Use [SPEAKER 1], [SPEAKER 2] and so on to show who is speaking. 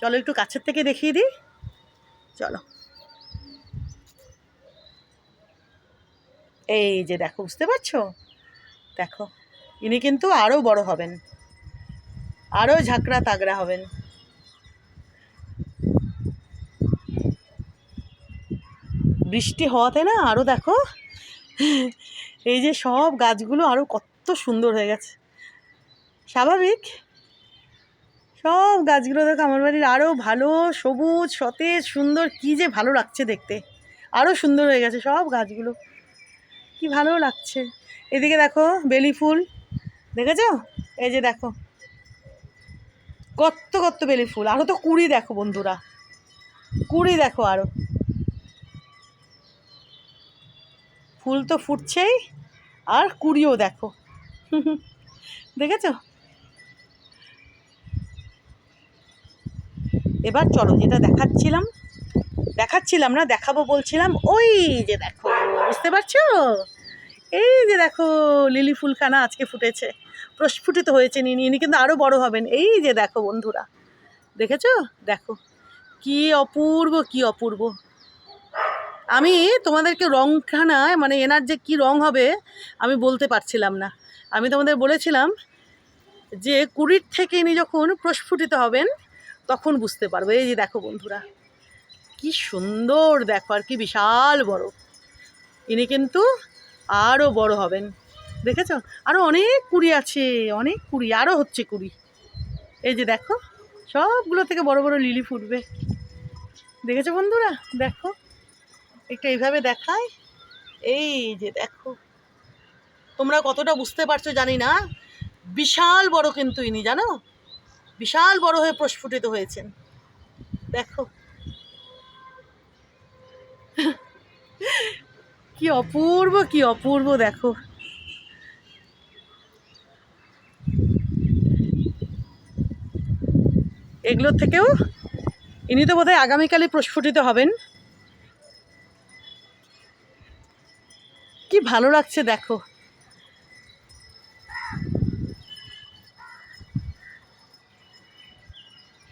[SPEAKER 1] চলো একটু কাছের থেকে দেখিয়ে দিই, চলো। এই যে দেখো, বুঝতে পারছো? দেখো, ইনি কিন্তু আরও বড় হবেন, আরও ঝাঁকড়া তাগড়া হবেন। বৃষ্টি হওয়াতে না আরও দেখো, এই যে সব গাছগুলো আরও কত সুন্দর হয়ে গেছে। স্বাভাবিক, সব গাছগুলো দেখো আমার বাড়ির আরও ভালো সবুজ সতেজ সুন্দর, কি যে ভালো লাগছে দেখতে। আরও সুন্দর হয়ে গেছে সব গাছগুলো, কি ভালো লাগছে। এদিকে দেখো বেলি ফুল, দেখেছো? এই যে দেখো কত কত বেলি ফুল, আরও তো কুড়ি দেখো বন্ধুরা, কুড়ি দেখো আরও। ফুল তো ফুটছেই, আর কুড়িও দেখো। দেখেছো? এবার চলো, যেটা দেখাচ্ছিলাম না, দেখাবো বলছিলাম, ওই যে দেখো, বুঝতে পারছো? এই যে দেখো লিলি ফুলখানা আজকে ফুটেছে, প্রস্ফুটিত হয়েছে। ইনি কিন্তু আরও বড় হবেন। এই যে দেখো বন্ধুরা, দেখেছো? দেখো কি অপূর্ব, কি অপূর্ব। আমি তোমাদেরকে রংখানা, মানে এনার যে কি রং হবে আমি বলতে পারছিলাম না। আমি তোমাদের বলেছিলাম যে 20 থেকে ইনি যখন প্রস্ফুটিত হবেন তখন বুঝতে পারবো। এই যে দেখো বন্ধুরা, কি সুন্দর দেখো, আর কি বিশাল বড়। ইনি কিন্তু আরও বড় হবেন, দেখেছো? আরও অনেক কুড়ি আছে, অনেক কুড়ি, আরও হচ্ছে কুড়ি। এই যে দেখো, সবগুলো থেকে বড় বড় লিলি ফুটবে, দেখেছো বন্ধুরা? দেখো একটু এইভাবে দেখায়। এই যে দেখো, তোমরা কতটা বুঝতে পারছো জানি না, বিশাল বড় কিন্তু ইনি, জানো? বিশাল বড় হয়ে প্রস্ফুটিত হয়েছেন, দেখো কি অপূর্ব, কি অপূর্ব দেখো। এগুলোর থেকেও ইনি তো বোধহয় আগামীকালই প্রস্ফুটিত হবেন। কি ভালো লাগছে দেখো।